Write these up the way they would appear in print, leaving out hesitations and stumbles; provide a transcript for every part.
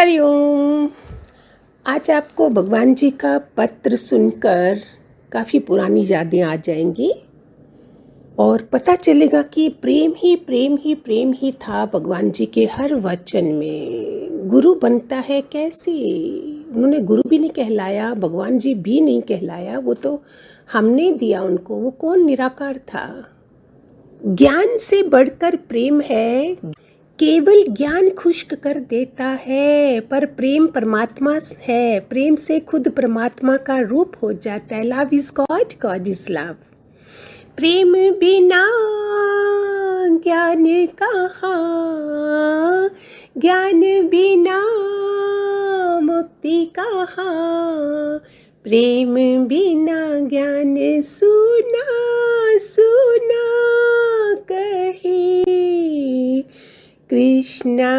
हरिओम। आज आपको भगवान जी का पत्र सुनकर काफ़ी पुरानी यादें आ जाएंगी और पता चलेगा कि प्रेम ही प्रेम ही प्रेम ही था भगवान जी के हर वचन में। गुरु बनता है कैसे? उन्होंने गुरु भी नहीं कहलाया, भगवान जी भी नहीं कहलाया, वो तो हमने दिया उनको। वो कौन? निराकार था। ज्ञान से बढ़कर प्रेम है, केवल ज्ञान खुश्क कर देता है, पर प्रेम परमात्मा है। प्रेम से खुद परमात्मा का रूप हो जाता है। Love is God, God is love. प्रेम बिना ज्ञान कहाँ, ज्ञान बिना मुक्ति कहाँ, प्रेम बिना ज्ञान सुना सुना कहे कृष्णा।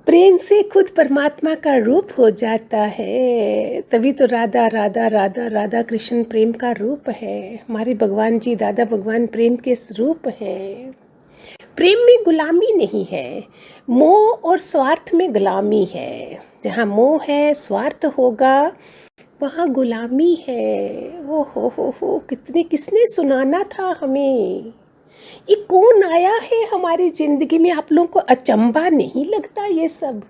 प्रेम से खुद परमात्मा का रूप हो जाता है, तभी तो राधा राधा राधा राधा कृष्ण प्रेम का रूप है। हमारे भगवान जी दादा भगवान प्रेम के स्वरूप हैं। प्रेम में गुलामी नहीं है, मोह और स्वार्थ में गुलामी है। जहाँ मोह है, स्वार्थ होगा, वहाँ गुलामी है। ओ हो, किसने सुनाना था हमें? ये कौन आया है हमारी जिंदगी में? आप लोगों को अचंबा नहीं लगता? ये सब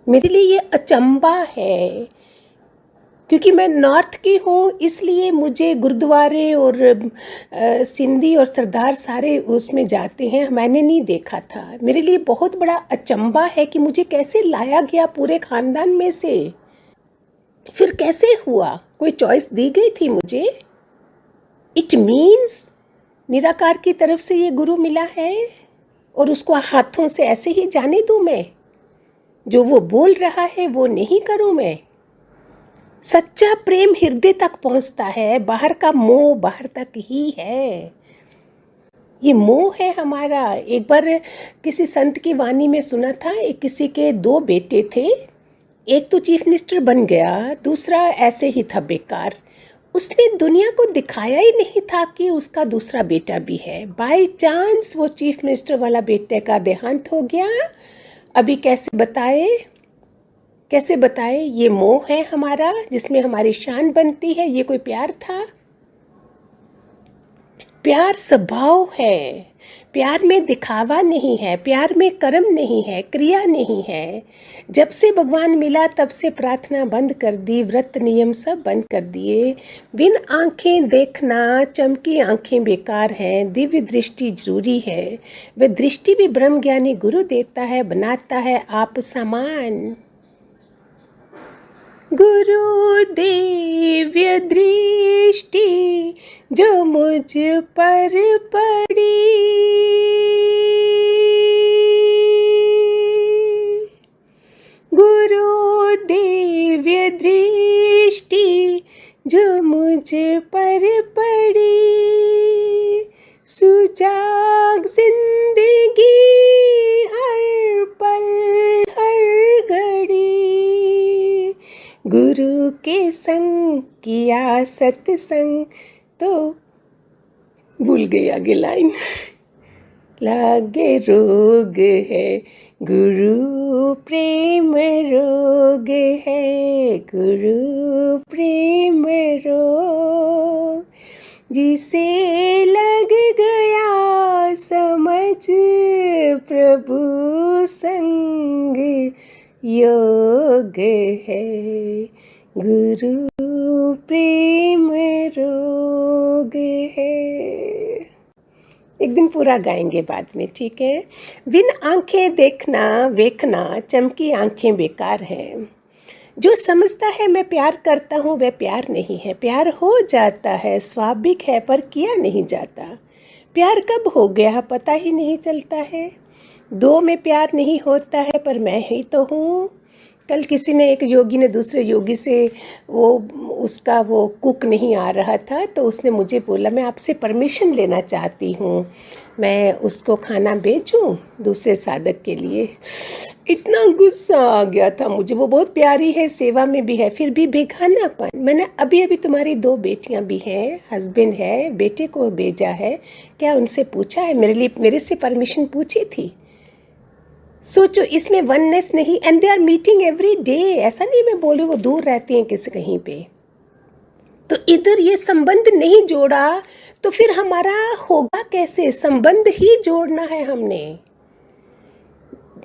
मेरे लिए ये अचंबा है, क्योंकि मैं नॉर्थ की हूँ, इसलिए मुझे गुरुद्वारे और सिंधी और सरदार सारे उसमें जाते हैं। मैंने नहीं देखा था। मेरे लिए बहुत बड़ा अचंबा है कि मुझे कैसे लाया गया पूरे खानदान में से। फिर कैसे हुआ? कोई चॉइस दी गई थी मुझे? इट मीन्स निराकार की तरफ से ये गुरु मिला है और उसको हाथों से ऐसे ही जाने दूं मैं? जो वो बोल रहा है वो नहीं करूं मैं? सच्चा प्रेम हृदय तक पहुंचता है, बाहर का मोह बाहर तक ही है। ये मोह है हमारा। एक बार किसी संत की वाणी में सुना था, एक किसी के 2 बेटे थे। एक तो चीफ मिनिस्टर बन गया, दूसरा ऐसे ही था बेकार। उसने दुनिया को दिखाया ही नहीं था कि उसका दूसरा बेटा भी है। बाय चांस वो चीफ मिनिस्टर वाला बेटे का देहांत हो गया। अभी कैसे बताए? ये मोह है हमारा, जिसमें हमारी शान बनती है। ये कोई प्यार था? प्यार स्वभाव है। प्यार में दिखावा नहीं है, प्यार में कर्म नहीं है, क्रिया नहीं है। जब से भगवान मिला तब से प्रार्थना बंद कर दी, व्रत नियम सब बंद कर दिए। बिन आंखें देखना, चमकी आंखें बेकार हैं, दिव्य दृष्टि जरूरी है। वह दृष्टि भी ब्रह्म ज्ञानी गुरु देता है, बनाता है आप समान। गुरु दिव्य दृष्टि जो मुझ पर पड़ी, गुरु दिव्य दृष्टि जो मुझ पर पड़ी, सुजाग जिंदगी हर पल हर घड़ी, गुरु के संग किया सत्संग। तो भूल गई आगे लाइन। लागे रोग है गुरु प्रेम रोग है, गुरु प्रेम रोग, जिसे लग गया समझ प्रभु संग योग है, गुरु प्रेम रोग है। एक दिन पूरा गाएंगे बाद में, ठीक है? बिन आंखें देखना वेखना, चमकी आंखें बेकार हैं। जो समझता है मैं प्यार करता हूँ वह प्यार नहीं है। प्यार हो जाता है, स्वाभाविक है, पर किया नहीं जाता। प्यार कब हो गया पता ही नहीं चलता है। 2 में प्यार नहीं होता है, पर मैं ही तो हूँ। कल किसी ने, एक योगी ने दूसरे योगी से, वो उसका वो कुक नहीं आ रहा था, तो उसने मुझे बोला मैं आपसे परमिशन लेना चाहती हूँ, मैं उसको खाना भेजूँ दूसरे साधक के लिए। इतना गुस्सा आ गया था मुझे, वो बहुत प्यारी है, सेवा में भी है, फिर भी बेगानापन। मैंने अभी अभी तुम्हारी 2 बेटियां भी हैं, हस्बैंड है, बेटे को भेजा है, क्या उनसे पूछा है? मेरे से परमिशन पूछी थी? सोचो, इसमें वननेस नहीं। And they are meeting every day. ऐसा नहीं मैं बोल रही वो दूर रहती हैं किसी कहीं पे, तो इधर ये संबंध नहीं जोड़ा तो फिर हमारा होगा कैसे? संबंध ही जोड़ना है हमने।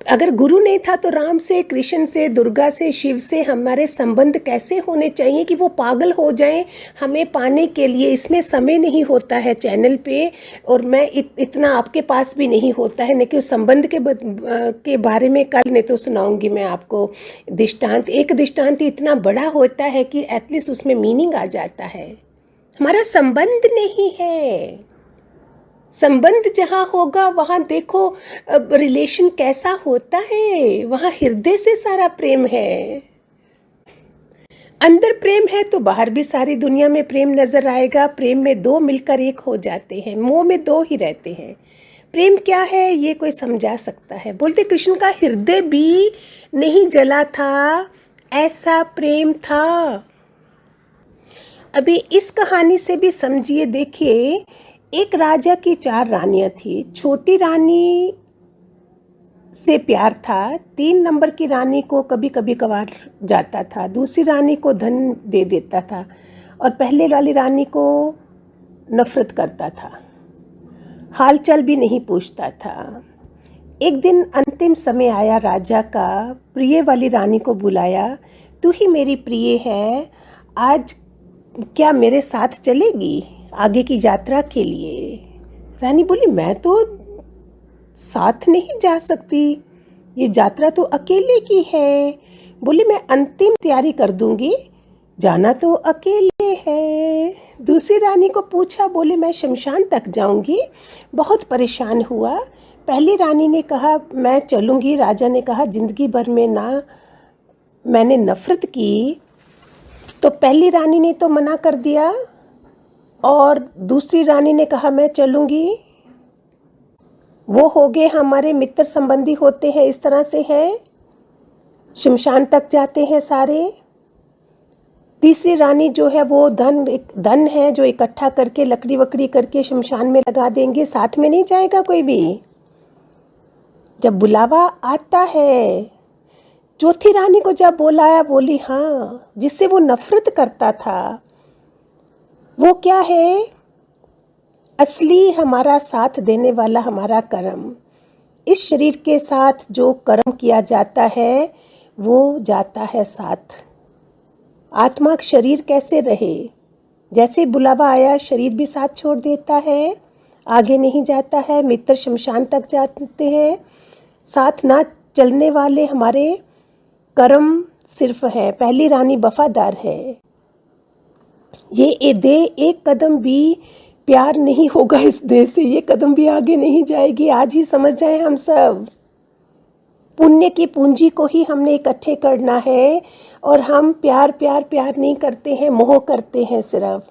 अगर गुरु नहीं था तो राम से, कृष्ण से, दुर्गा से, शिव से हमारे संबंध कैसे होने चाहिए कि वो पागल हो जाएं हमें पाने के लिए। इसमें समय नहीं होता है चैनल पे, और मैं इतना आपके पास भी नहीं होता है। नहीं कि उस संबंध के बारे में कल नहीं तो सुनाऊंगी मैं आपको दृष्टांत। एक दृष्टांत इतना बड़ा होता है कि एटलीस्ट उसमें मीनिंग आ जाता है। हमारा संबंध नहीं है। संबंध जहाँ होगा वहाँ देखो रिलेशन कैसा होता है, वहाँ हृदय से सारा प्रेम है। अंदर प्रेम है तो बाहर भी सारी दुनिया में प्रेम नजर आएगा। प्रेम में 2 मिलकर एक हो जाते हैं, मोह में 2 ही रहते हैं। प्रेम क्या है ये कोई समझा सकता है? बोलते कृष्ण का हृदय भी नहीं जला था, ऐसा प्रेम था। अभी इस कहानी से भी समझिए, देखिए, एक राजा की 4 रानियां थी। छोटी रानी से प्यार था, 3 नंबर की रानी को कभी कभी कभार जाता था, दूसरी रानी को धन दे देता था, और पहले वाली रानी को नफरत करता था, हालचाल भी नहीं पूछता था। एक दिन अंतिम समय आया राजा का, प्रिय वाली रानी को बुलाया, तू ही मेरी प्रिय है, आज क्या मेरे साथ चलेगी आगे की यात्रा के लिए? रानी बोली मैं तो साथ नहीं जा सकती, ये यात्रा तो अकेले की है। बोली मैं अंतिम तैयारी कर दूंगी, जाना तो अकेले है। दूसरी रानी को पूछा, बोले मैं शमशान तक जाऊंगी, बहुत परेशान हुआ। पहली रानी ने कहा मैं चलूंगी। राजा ने कहा जिंदगी भर में ना मैंने नफरत की। तो पहली रानी ने तो मना कर दिया, और दूसरी रानी ने कहा मैं चलूंगी। वो हो गए हमारे मित्र संबंधी होते हैं, इस तरह से है, शमशान तक जाते हैं सारे। तीसरी रानी जो है वो धन है जो इकट्ठा करके लकड़ी वकड़ी करके शमशान में लगा देंगे, साथ में नहीं जाएगा कोई भी। जब बुलावा आता है, चौथी रानी को जब बुलाया, बोली हाँ, जिससे वो नफरत करता था, वो क्या है? असली हमारा साथ देने वाला हमारा कर्म। इस शरीर के साथ जो कर्म किया जाता है वो जाता है साथ। आत्मा शरीर कैसे रहे? जैसे बुलावा आया शरीर भी साथ छोड़ देता है, आगे नहीं जाता है। मित्र शमशान तक जाते हैं, साथ ना चलने वाले हमारे कर्म सिर्फ है। पहली रानी वफादार है। ये देह एक कदम भी प्यार नहीं होगा इस देह से, ये कदम भी आगे नहीं जाएगी। आज ही समझ जाए हम सब, पुण्य की पूंजी को ही हमने इकट्ठे करना है, और हम प्यार प्यार प्यार नहीं करते हैं, मोह करते हैं। सिर्फ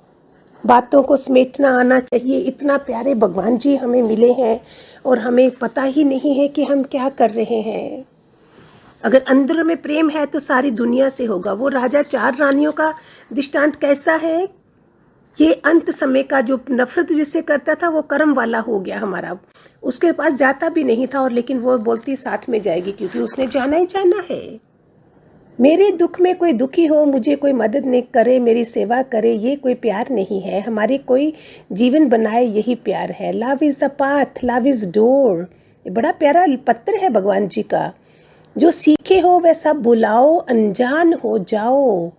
बातों को समेटना आना चाहिए। इतना प्यारे भगवान जी हमें मिले हैं और हमें पता ही नहीं है कि हम क्या कर रहे हैं। अगर अंदर में प्रेम है तो सारी दुनिया से होगा। वो राजा 4 रानियों का दृष्टांत कैसा है? ये अंत समय का जो नफरत जिससे करता था वो कर्म वाला हो गया हमारा। उसके पास जाता भी नहीं था, और लेकिन वो बोलती साथ में जाएगी क्योंकि उसने जाना ही जाना है। मेरे दुख में कोई दुखी हो, मुझे कोई मदद नहीं करे, मेरी सेवा करे, ये कोई प्यार नहीं है। हमारे कोई जीवन बनाए, यही प्यार है। Love is the path, love is door. ये बड़ा प्यारा पत्र है भगवान जी का। जो सीखे हो वह सब बुलाओ, अनजान हो जाओ।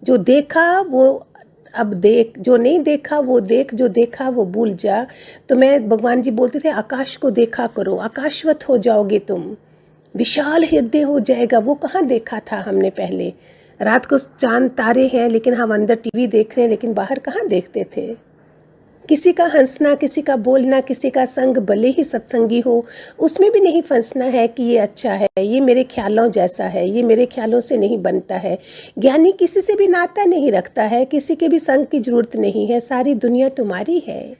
जो देखा वो अब देख, जो नहीं देखा वो देख, जो देखा वो भूल जा। तो मैं, भगवान जी बोलते थे आकाश को देखा करो, आकाशवत हो जाओगे तुम, विशाल हृदय हो जाएगा। वो कहाँ देखा था हमने पहले? रात को चांद तारे हैं लेकिन हम अंदर टीवी देख रहे हैं, लेकिन बाहर कहाँ देखते थे? किसी का हंसना, किसी का बोलना, किसी का संग भले ही सत्संगी हो, उसमें भी नहीं फंसना है कि ये अच्छा है, ये मेरे ख्यालों जैसा है, ये मेरे ख्यालों से नहीं बनता है। ज्ञानी किसी से भी नाता नहीं रखता है, किसी के भी संग की जरूरत नहीं है, सारी दुनिया तुम्हारी है।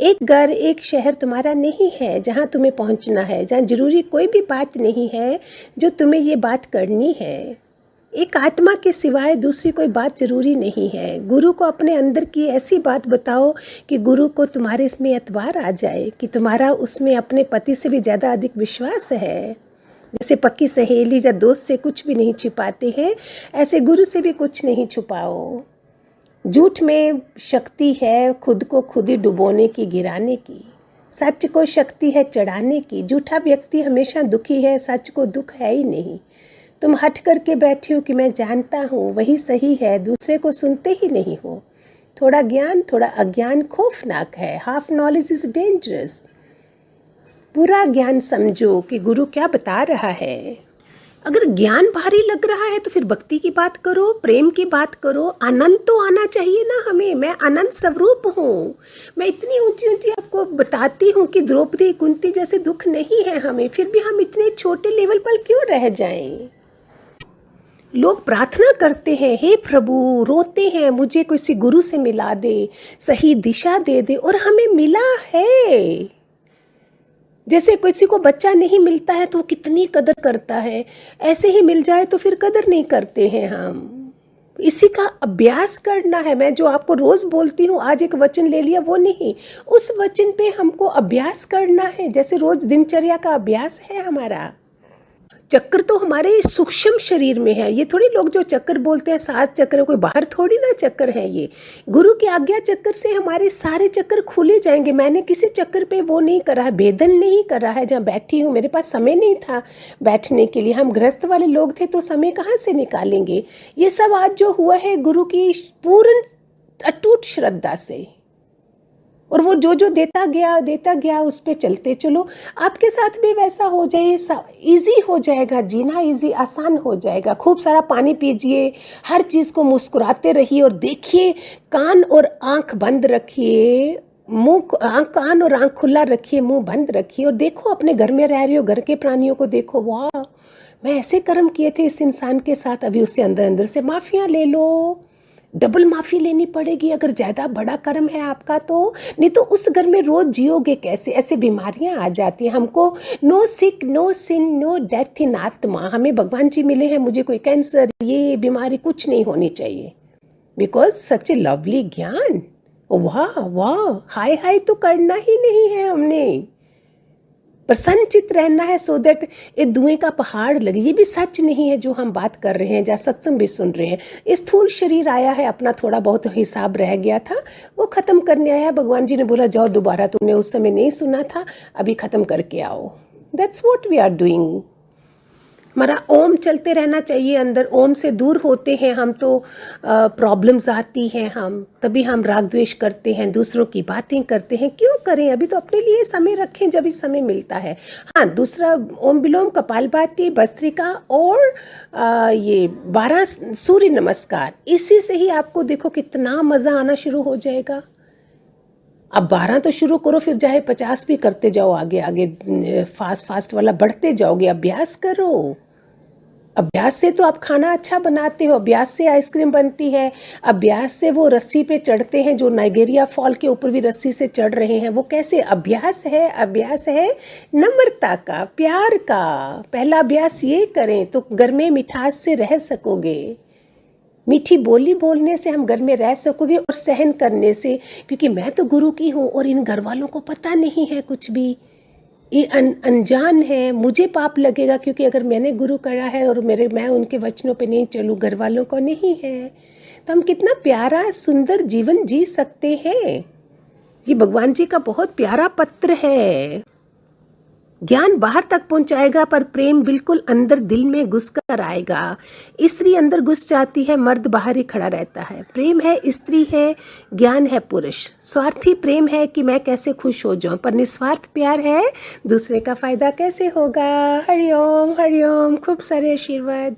एक घर, एक शहर तुम्हारा नहीं है जहाँ तुम्हें पहुँचना है, जहाँ जरूरी कोई भी बात नहीं है जो तुम्हें ये बात करनी है। एक आत्मा के सिवाय दूसरी कोई बात जरूरी नहीं है। गुरु को अपने अंदर की ऐसी बात बताओ कि गुरु को तुम्हारे इसमें एतबार आ जाए कि तुम्हारा उसमें अपने पति से भी ज़्यादा अधिक विश्वास है। जैसे पक्की सहेली या दोस्त से कुछ भी नहीं छिपाते हैं, ऐसे गुरु से भी कुछ नहीं छुपाओ। झूठ में शक्ति है खुद को खुद ही डुबोने की, गिराने की। सच को शक्ति है चढ़ाने की। झूठा व्यक्ति हमेशा दुखी है, सच को दुख है ही नहीं। तुम हट करके बैठी हो कि मैं जानता हूँ वही सही है, दूसरे को सुनते ही नहीं हो। थोड़ा ज्ञान, थोड़ा अज्ञान खौफनाक है। Half knowledge is dangerous. पूरा ज्ञान समझो कि गुरु क्या बता रहा है। अगर ज्ञान भारी लग रहा है तो फिर भक्ति की बात करो, प्रेम की बात करो। आनंद तो आना चाहिए ना हमें। मैं आनंद स्वरूप हूँ। मैं इतनी ऊंची ऊंची आपको बताती हूँ कि द्रौपदी कुंती जैसे दुख नहीं है हमें, फिर भी हम इतने छोटे लेवल पर क्यों रह जाएं। लोग प्रार्थना करते हैं, हे प्रभु, रोते हैं मुझे किसी गुरु से मिला दे, सही दिशा दे दे, और हमें मिला है। जैसे किसी को बच्चा नहीं मिलता है तो वो कितनी कदर करता है, ऐसे ही मिल जाए तो फिर कदर नहीं करते हैं हम। इसी का अभ्यास करना है। मैं जो आपको रोज बोलती हूँ, आज एक वचन ले लिया वो नहीं, उस वचन पे हमको अभ्यास करना है। जैसे रोज दिनचर्या का अभ्यास है हमारा। चक्र तो हमारे सूक्ष्म शरीर में है। ये थोड़ी लोग जो चक्कर बोलते हैं 7 चक्र, कोई बाहर थोड़ी ना चक्कर है। ये गुरु की आज्ञा चक्कर से हमारे सारे चक्कर खुले जाएंगे। मैंने किसी चक्कर पे वो नहीं करा है, भेदन नहीं करा है। जहाँ बैठी हूँ, मेरे पास समय नहीं था बैठने के लिए। हम गृहस्थ वाले लोग थे तो समय कहाँ से निकालेंगे। ये सब आज जो हुआ है गुरु की पूर्ण अटूट श्रद्धा से, और वो जो देता गया उस पे चलते चलो। आपके साथ भी वैसा हो जाए, इजी हो जाएगा जीना, इजी आसान हो जाएगा। खूब सारा पानी पीजिए, हर चीज़ को मुस्कुराते रहिए और देखिए। कान और आंख बंद रखिए, कान और आंख खुला रखिए, मुंह बंद रखिए, और देखो अपने घर में रह रही हो, घर के प्राणियों को देखो। वाह, मैं ऐसे कर्म किए थे इस इंसान के साथ, अभी उससे अंदर अंदर से माफियाँ ले लो। डबल माफ़ी लेनी पड़ेगी अगर ज़्यादा बड़ा कर्म है आपका तो, नहीं तो उस घर में रोज़ जियोगे कैसे। ऐसे बीमारियां आ जाती हैं हमको। No sick, no sin, no death in आत्मा। हमें भगवान जी मिले हैं, मुझे कोई कैंसर, ये बीमारी कुछ नहीं होनी चाहिए। बिकॉज सच ए लवली ज्ञान। वाह वाह, हाय हाय तो करना ही नहीं है हमने। प्रसन्नचित रहना है, सो दैट ये धुएं का पहाड़ लगे। ये भी सच नहीं है जो हम बात कर रहे हैं, जहाँ सत्संग भी सुन रहे हैं। स्थूल शरीर आया है, अपना थोड़ा बहुत हिसाब रह गया था, वो खत्म करने आया। भगवान जी ने बोला जाओ दोबारा, तुमने उस समय नहीं सुना था, अभी खत्म करके आओ। That's what we are doing. हमारा ओम चलते रहना चाहिए अंदर। ओम से दूर होते हैं हम तो प्रॉब्लम्स आती हैं, हम तभी हम राग द्वेष करते हैं, दूसरों की बातें करते हैं। क्यों करें, अभी तो अपने लिए समय रखें जब भी समय मिलता है। हाँ, दूसरा ओम विलोम, कपालभाति, भस्त्रिका और ये 12 सूर्य नमस्कार, इसी से ही आपको देखो कितना मज़ा आना शुरू हो जाएगा। अब 12 तो शुरू करो, फिर चाहे 50 भी करते जाओ, आगे आगे फास्ट वाला बढ़ते जाओगे। अभ्यास करो। अभ्यास से तो आप खाना अच्छा बनाते हो, अभ्यास से आइसक्रीम बनती है, अभ्यास से वो रस्सी पे चढ़ते हैं, जो नाइगेरिया फॉल के ऊपर भी रस्सी से चढ़ रहे हैं, वो कैसे। अभ्यास है, अभ्यास है नम्रता का, प्यार का। पहला अभ्यास ये करें तो घर में मिठास से रह सकोगे। मीठी बोली बोलने से हम घर में रह सकोगे, और सहन करने से, क्योंकि मैं तो गुरु की हूँ और इन घर वालों को पता नहीं है कुछ भी, ये अनजान है। मुझे पाप लगेगा क्योंकि अगर मैंने गुरु करा है और मैं उनके वचनों पे नहीं चलूँ, घर वालों को नहीं है, तो हम कितना प्यारा सुंदर जीवन जी सकते हैं। ये भगवान जी का बहुत प्यारा पत्र है। ज्ञान बाहर तक पहुंचाएगा, पर प्रेम बिल्कुल अंदर दिल में घुस कर आएगा। स्त्री अंदर घुस जाती है, मर्द बाहर ही खड़ा रहता है। प्रेम है स्त्री है, ज्ञान है पुरुष। स्वार्थी प्रेम है कि मैं कैसे खुश हो जाऊं, पर निस्वार्थ प्यार है दूसरे का फायदा कैसे होगा। हरिओम हरिओम, खूब सारे आशीर्वाद।